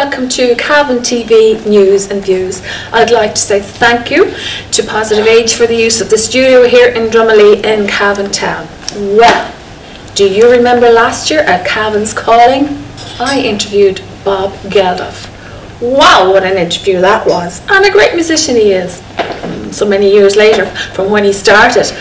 welcome to Cavan TV News and Views. I'd like to say thank you to Positive Age for the use of the studio here in Drummalee in Cavan Town. Well, do you remember last year at Cavan's Calling? I interviewed Bob Geldof. Wow, what an interview that was, and a great musician he is, so many years later from when he started.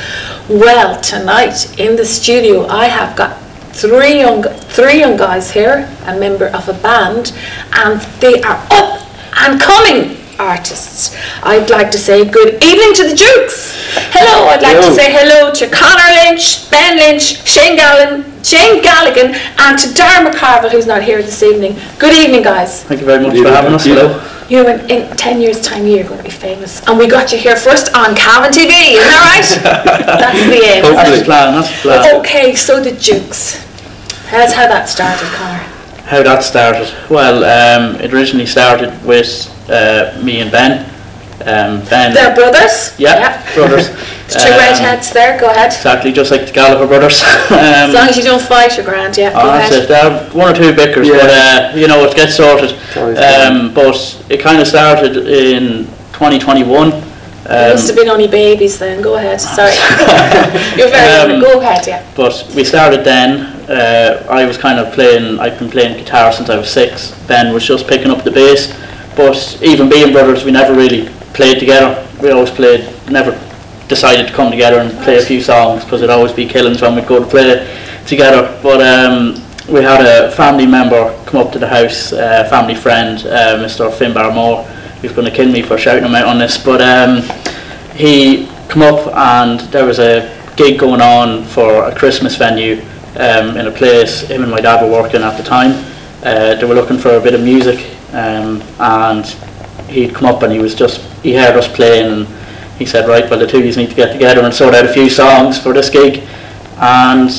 Well, tonight in the studio I have got three young guys here, a member of a band, and they are up and coming artists. I'd like to say good evening to the Dukes. Hello, I'd like to say hello to Conor Lynch, Ben Lynch, Shane Galligan, and to Darren McCarville, who's not here this evening. Good evening, guys. Thank you very much for having us. Hello. You know, in 10 years' time, you're going to be famous, and we got you here first on Cavan TV. Isn't that right? That's the aim. That's the plan. That's the plan. Okay, so the Dukes. How's how that started, Conor? How that started? Well, it originally started with me and Ben. They're brothers? Yeah, brothers. Two redheads there, go ahead. Exactly, just like the Gallagher brothers. As long as you don't fight, you're grand, yeah. Go ahead. There are one or two bickers, but you know, it gets sorted. But it kind of started in 2021. You must have been only babies then, go ahead, sorry. You're very young, go ahead, yeah. But we started then. I was kind of I've been playing guitar since I was 6. Ben was just picking up the bass. But even being brothers, we never really played together. We always played, never decided to come together and play a few songs, because it'd always be killings when we'd go to play together. But we had a family member come up to the house, family friend, Mr. Finn Barmore. He's going to kill me for shouting him out on this, but he come up and there was a gig going on for a Christmas venue in a place him and my dad were working at the time. They were looking for a bit of music, and he'd come up and he heard us playing, and he said, right, well, the two of you need to get together and sort out a few songs for this gig. And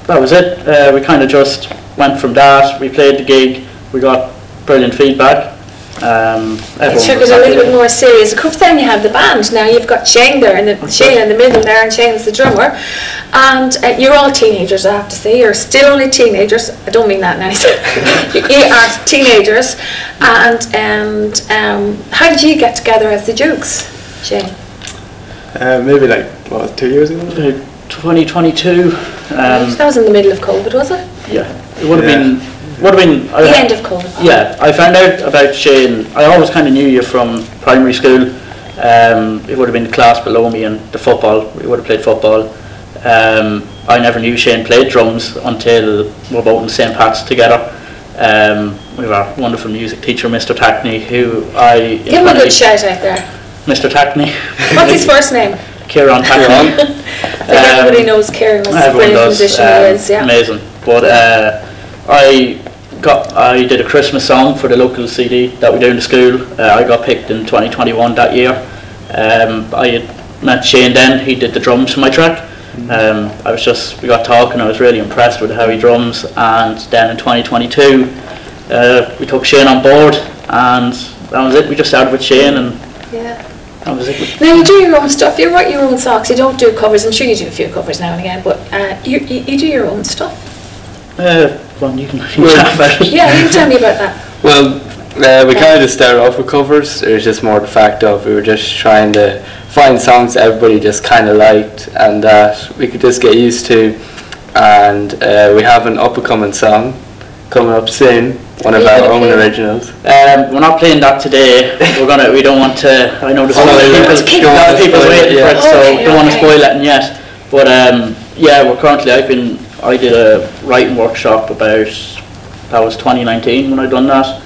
that was it. We kind of just went from that. We played the gig, we got brilliant feedback. It took it a little bit more serious. Of course, then you have the band. Now you've got Shane there, and Shane in the middle there, and Shane's the drummer. And you're all teenagers, I have to say. You're still only teenagers. I don't mean that in any sense. You are teenagers. And how did you get together as the Dukes, Shane? Maybe like, what, 2 years ago? 2022. That was in the middle of COVID, was it? Yeah, it would have been. The end of COVID. Yeah, I found out about Shane. I always kind of knew you from primary school. It would have been the class below me in the football. We would have played football. I never knew Shane played drums until we were both in St. Pat's together. We have our wonderful music teacher, Mr. Tackney, who I... Give him a good shout out there. Mr. Tackney. What's his first name? Kieran Tackney. I think everybody knows Kieran was a brilliant musician he is, yeah. Amazing. But I did a Christmas song for the local CD that we do in the school. I got picked in 2021 that year. I had met Shane then. He did the drums for my track. We got talking. I was really impressed with how he drums. And then in 2022, we took Shane on board, and that was it. We just started with Shane, and that was it. Now you do your own stuff. You write your own songs. You don't do covers. I'm sure you do a few covers now and again, but you do your own stuff. Well, you can chat about it. Yeah, you can tell me about that. Well, we kind of just started off with covers. It was just more the fact of we were just trying to find songs that everybody just kind of liked and that we could just get used to. And we have an up-and-coming song coming up soon, one of our own originals. We're not playing that today. We don't want to. I know there's a lot of people waiting for it, so don't want to spoil it yet. But yeah, we're currently. I did a writing workshop that was 2019 when I done that,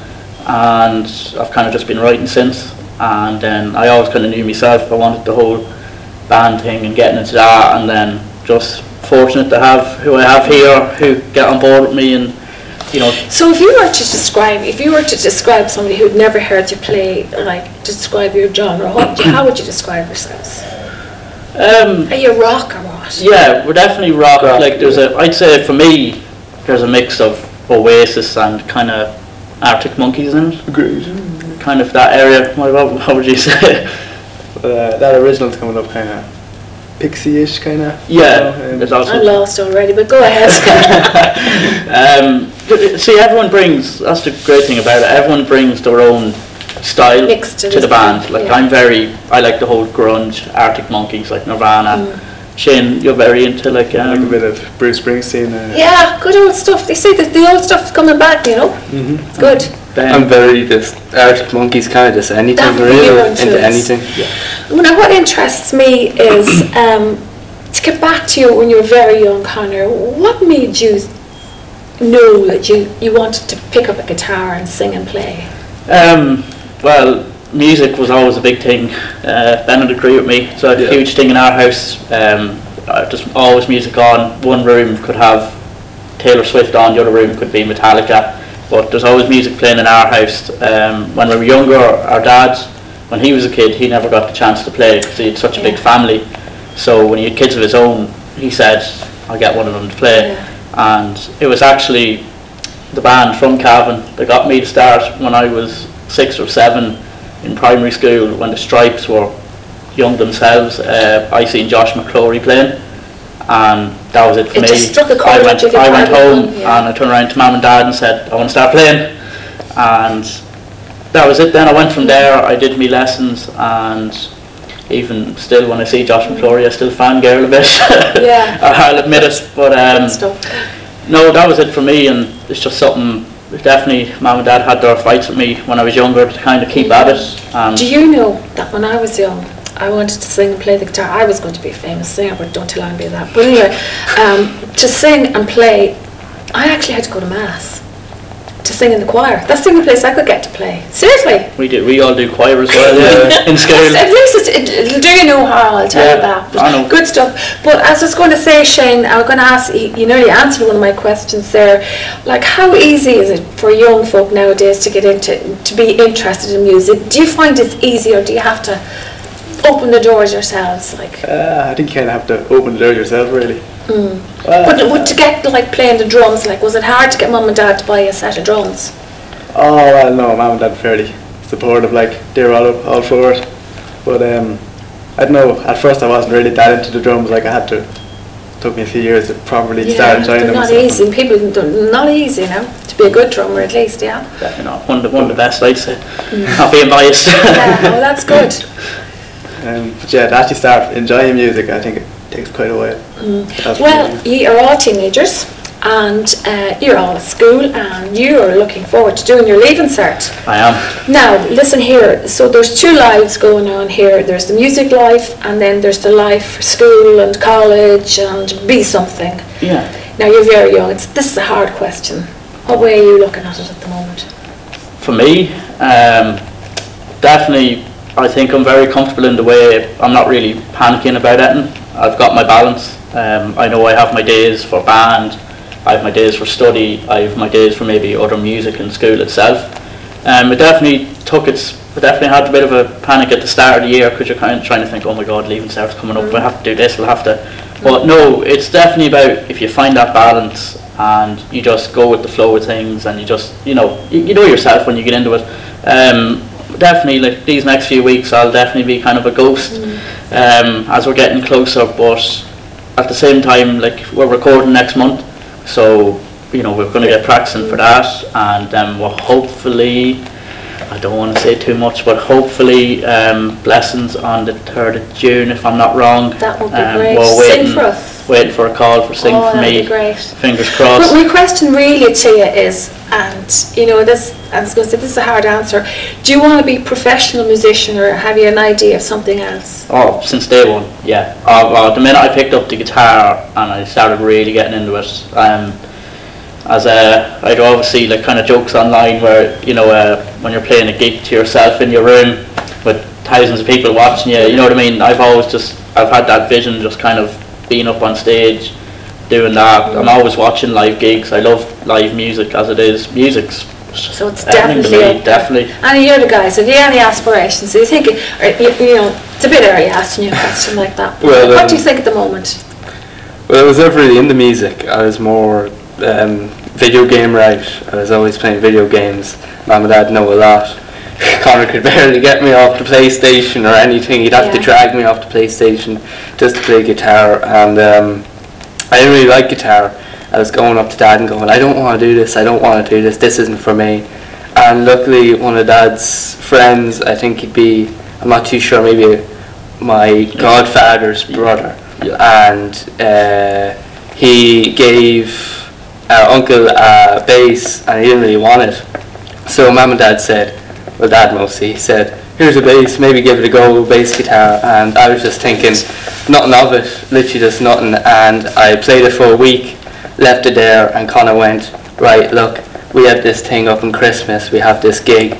and I've kind of just been writing since. And then I always kind of knew myself. I wanted the whole band thing and getting into that, and then just fortunate to have who I have here who get on board with me, and you know. So if you were to describe somebody who'd never heard you play, like describe your genre, how would you describe yourselves? Are you rock or what? Yeah, we're definitely rock. Like I'd say for me, there's a mix of Oasis and kind of Arctic Monkeys in it. Agreed. Kind of that area. How would you say? That original's coming up kind of Pixie-ish kind of. Yeah. I'm lost already, but go ahead. See, everyone brings, that's the great thing about it, everyone brings their own style to the band. Like I like the whole grunge, Arctic Monkeys, like Nirvana. Shane, you're very into like a bit of Bruce Springsteen. Yeah, good old stuff. They say that the old stuff's coming back, you know. It's good. I'm very just Arctic Monkeys, kind of just anything, really into anything. Yeah. Now, what interests me is to get back to you when you were very young, Conor. What made you know that you wanted to pick up a guitar and sing and play? Well, music was always a big thing. Ben would agree with me. It's a huge thing in our house. Just always music on. One room could have Taylor Swift on, the other room could be Metallica. But there's always music playing in our house. When we were younger, our dad, when he was a kid, he never got the chance to play because he had such a big family. So when he had kids of his own, he said, I'll get one of them to play. And it was actually the band from Cavan that got me to start when I was 6 or 7 in primary school, when the Stripes were young themselves. I seen Josh McClory playing, and that was it for me. I went home and I turned around to Mum and Dad and said, I want to start playing, and that was it. Then I went from there. I did me lessons, and even still when I see Josh McClory, I still fangirl a bit. I'll admit it, but no, that was it for me, and it's just something. Definitely, Mum and Dad had their fights with me when I was younger to kind of keep at it. Do you know that when I was young, I wanted to sing and play the guitar. I was going to be a famous singer, but don't tell anybody that. But anyway, to sing and play, I actually had to go to Mass to sing in the choir. That's the only place I could get to play. Seriously. We do. We all do choir as well in school. At least do you know how? I'll tell you that. But I know. Good stuff. But as I was going to say, Shane, I was going to ask you nearly answered one of my questions there. Like, how easy is it for young folk nowadays to get into, to be interested in music? Do you find it's easy, or do you have to open the doors yourselves? Like, I think you kind of have to open the doors yourself, really. But to get like playing the drums, like, was it hard to get Mum and Dad to buy a set of drums? Oh well, no, Mum and Dad were fairly supportive. Like, they were all for it. But I don't know. At first, I wasn't really that into the drums. Like, it took me a few years to properly start enjoying them. Not easy. People not easy now to be a good drummer, at least. Yeah. Definitely not. One of the best, I'd say. Not being biased. Yeah, well, that's good. But yeah, to actually start enjoying music, I think it takes quite a while. Well, you are all teenagers, and you're all at school, and you're looking forward to doing your Leaving Cert. I am. Now, listen here. So there's 2 lives going on here. There's the music life, and then there's the life for school and college and be something. Yeah. Now, you're very young. This is a hard question. What way are you looking at it at the moment? For me, definitely, I think I'm very comfortable in the way I'm not really panicking about anything. I've got my balance. I know I have my days for band, I have my days for study, I have my days for maybe other music in school itself. It definitely had a bit of a panic at the start of the year, because you're kind of trying to think, oh my god, Leaving Cert's coming up, we'll have to do this, we'll have to. But no, it's definitely about, if you find that balance and you just go with the flow of things, and you just, you know yourself when you get into it. Definitely, like, these next few weeks I'll definitely be kind of a ghost as we're getting closer, but at the same time, like, we're recording next month, so we're going to get practicing for that, and we'll hopefully, I don't want to say too much, but hopefully Blessings on the 3rd of June, if I'm not wrong. That would be great. We're Sing for us. Waiting for a call for Sing for Me. That'd be great. Fingers crossed. But my question really to you is, and this, I was going to say, this is a hard answer. Do you want to be a professional musician, or have you an idea of something else? Oh, since day one, yeah. Well, the minute I picked up the guitar and I started really getting into it, I'd obviously like kind of jokes online where when you're playing a gig to yourself in your room with thousands of people watching you, you know what I mean. I've had that vision, just kind of being up on stage, doing that. I'm always watching live gigs. I love live music as it is. Music's so it's definitely. And you're the guys. Have you any aspirations? Do you think it's a bit early asking you a question like that? Well, what do you think at the moment? Well, I was never really into music. I was more video game I was always playing video games. Mum and Dad know a lot. Conor could barely get me off the PlayStation or anything. He'd have to drag me off the PlayStation just to play guitar, and I didn't really like guitar at was going up to Dad and going, I don't want to do this, I don't want to do this, this isn't for me. And luckily one of Dad's friends, I think he'd be, I'm not too sure, maybe my godfather's brother, and he gave our uncle a bass and he didn't really want it. So Mum and Dad said, well, Dad mostly, he said, here's a bass, maybe give it a go, bass guitar. And I was just thinking nothing of it, literally just nothing. And I played it for a week, left it there, and Connor went, right, look, we have this thing up in Christmas, we have this gig,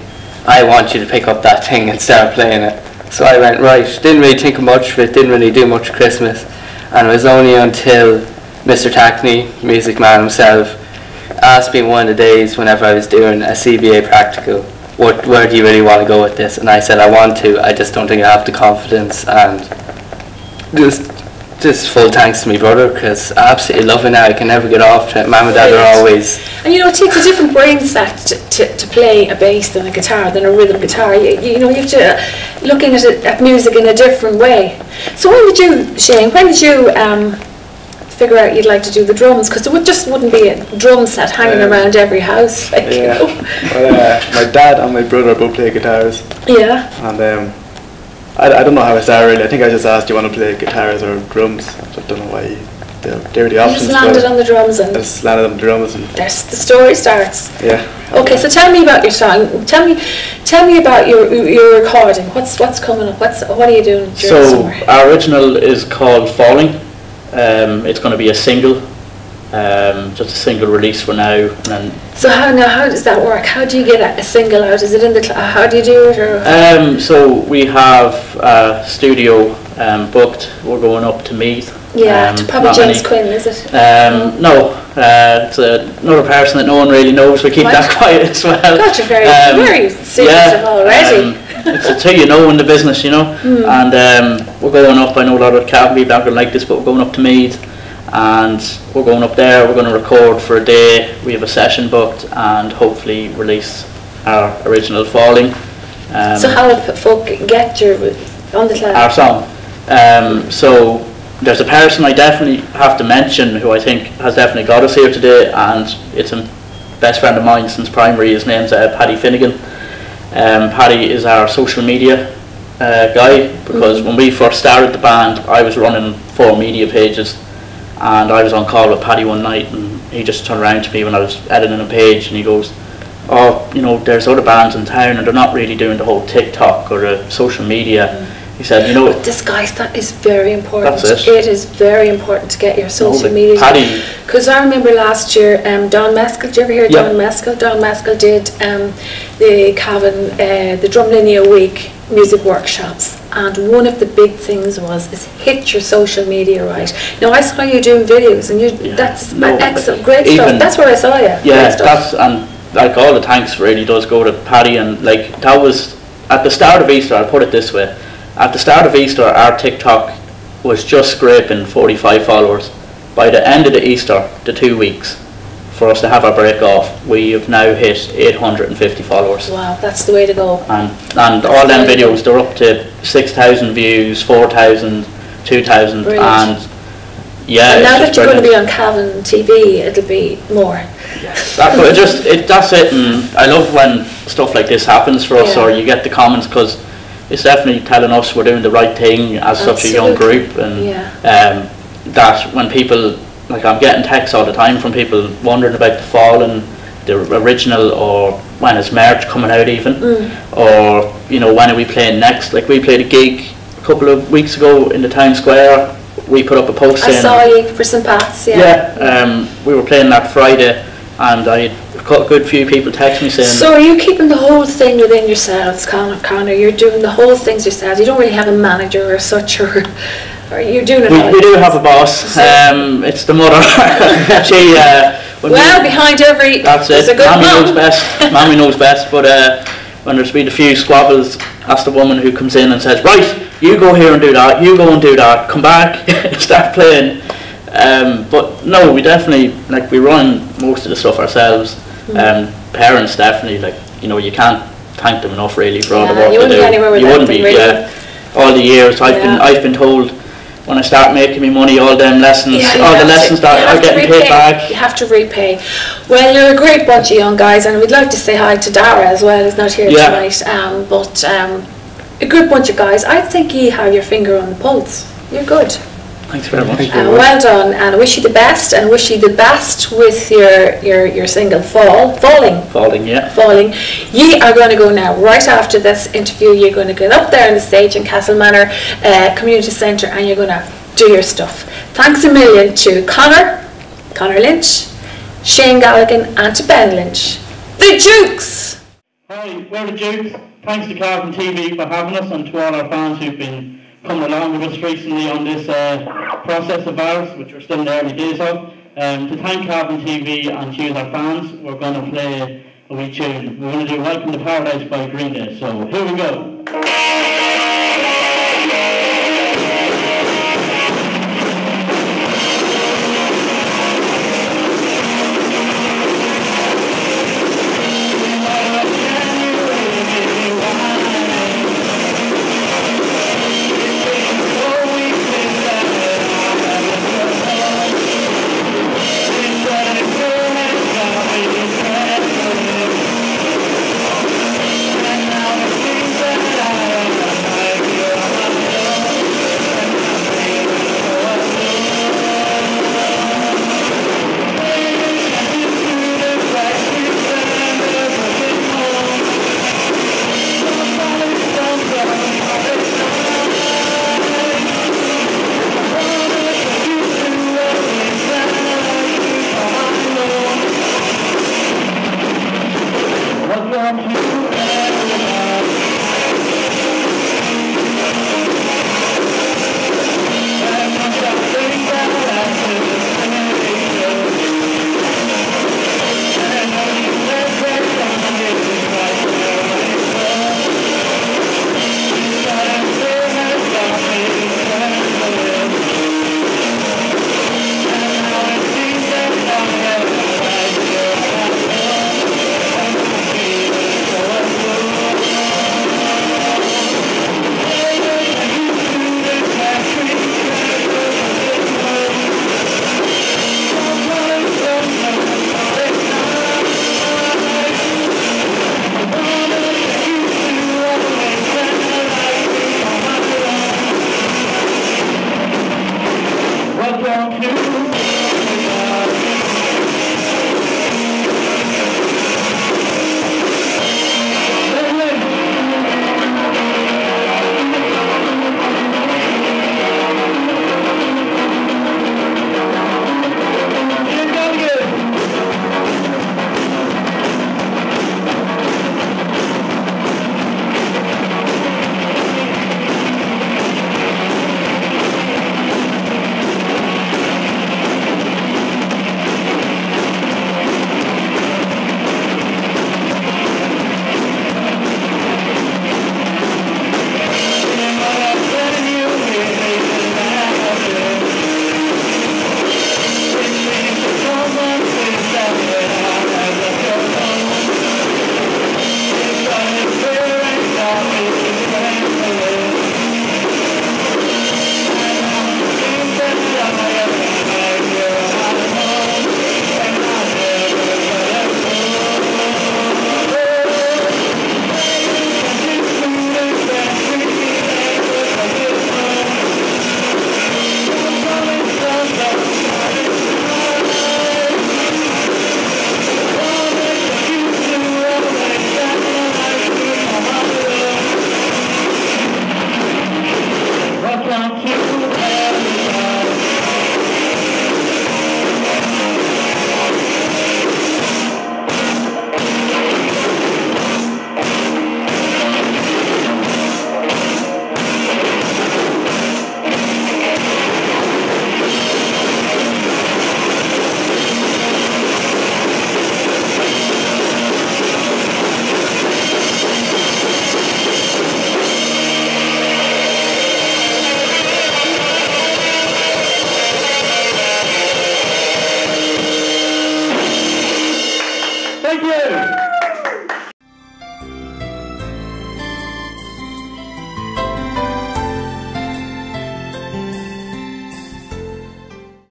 I want you to pick up that thing and start playing it. So I went, right, didn't really think much of it, didn't really do much Christmas. And it was only until Mr. Tackney, music man himself, asked me one of the days whenever I was doing a CBA practical, where do you really want to go with this? And I said, I want to, I just don't think I have the confidence. And just full thanks to my brother, because I absolutely love it now. I can never get off to it. Mum and Dad are always... And you know, it takes a different brain set to play a bass than a guitar, than a rhythm guitar. You know, you have to looking at music in a different way. So when did you, Shane, figure out you'd like to do the drums? Because there wouldn't be a drum set hanging around every house. Like, yeah. You know. Well, my dad and my brother both play guitars. Yeah. And I don't know how I started really. I think I just asked, do you want to play guitars or drums? I don't know why. They were the options. You just landed on the drums and... I just landed on the drums and... The story starts. Yeah. Okay, so tell me about your song. Tell me about your recording. What's coming up? What are you doing during the summer? So our original is called Falling. It's going to be a single, just a single release for now. And then so how does that work? How do you get a single out? Is it in the how do you do it? Or? So we have a studio booked. We're going up to Meath. Yeah, to Papa James Quinn, is it? No, it's another person that no one really knows. We keep that quiet as well. God, you're very secretive already. It's who you know in the business, you know. And we're going up. I know a lot of cabin people aren't going to like this, but we're going up to Meath, and we're going up there. We're going to record for a day. We have a session booked, and hopefully release our original Falling. So how would folk get on the cloud? Our song. So there's a person I definitely have to mention who I think has definitely got us here today, and it's a best friend of mine since primary. His name's Paddy Finnegan. Paddy is our social media guy, because when we first started the band, I was running 4 media pages, and I was on call with Paddy one night, and he just turned around to me when I was editing a page, and he goes, oh, you know, there's other bands in town and they're not really doing the whole TikTok or the social media. He said, you know... But this, guys, that is very important. That's it. It is very important to get your social media. Paddy... Because I remember last year, Don Mescal, did you ever hear Don Mescal? Don Mescal did the Cavan, the Drumlinia Week music workshops, and one of the big things is hit your social media right. Now I saw you doing videos, and that's excellent, great stuff. That's where I saw you. Yeah, that's, and like all the thanks really does go to Paddy, and like that was at the start of Easter. I'll put it this way. At the start of Easter, our TikTok was just scraping 45 followers. By the end of the Easter, the 2 weeks, for us to have our break off, we have now hit 850 followers. Wow, that's the way to go. And all them videos, they're up to 6,000 views, 4,000, 2,000, and yeah. And now that you're going to be on Cavan TV, it'll be more. Yes, that's it, and I love when stuff like this happens for us, or you get the comments, because it's definitely telling us we're doing the right thing as such a young group, and that when people, like I'm getting texts all the time from people wondering about the Fallen, the original, or when is merch coming out even, or you know, when are we playing next? Like we played a gig a couple of weeks ago in the town square. We put up a post saying, I saw you for St. Pat's, we were playing that Friday, and I had got a good few people text me saying... So are you keeping the whole thing within yourselves, Connor? You're doing the whole things yourselves? You don't really have a manager or such, or you're doing it all? We do have a boss. It's the mother. She... behind every... That's it. A good Mammy mom. knows best. Mammy knows best, but when there's been a few squabbles, that's the woman who comes in and says, right, you go here and do that, you go and do that, come back, start playing. But no, we definitely, like, we run most of the stuff ourselves. Parents definitely, like, you know, you can't thank them enough really for all the work they do. You wouldn't be, all the years I've been told when I start making me money, all them lessons, all the lessons that are getting paid back. You have to repay. Well, you're a great bunch of young guys, and we'd like to say hi to Dara as well, who's not here tonight. A good bunch of guys. I think you have your finger on the pulse. You're good. Thanks very much. Well done, and I wish you the best, and wish you the best with your single Falling. Falling. You are going to go now, right after this interview, you're going to get up there on the stage in Castle Manor Community Centre, and you're going to do your stuff. Thanks a million to Connor Lynch, Shane Galligan, and to Ben Lynch. The Dukes! Hi, we're the Dukes. Thanks to Carvin TV for having us, and to all our fans who've been coming along with us recently on this process of ours, which we're still in the early days of. To thank Carvin TV and to our fans, we're going to play a wee tune. We're going to do Welcome to Paradise by Green Day. So here we go.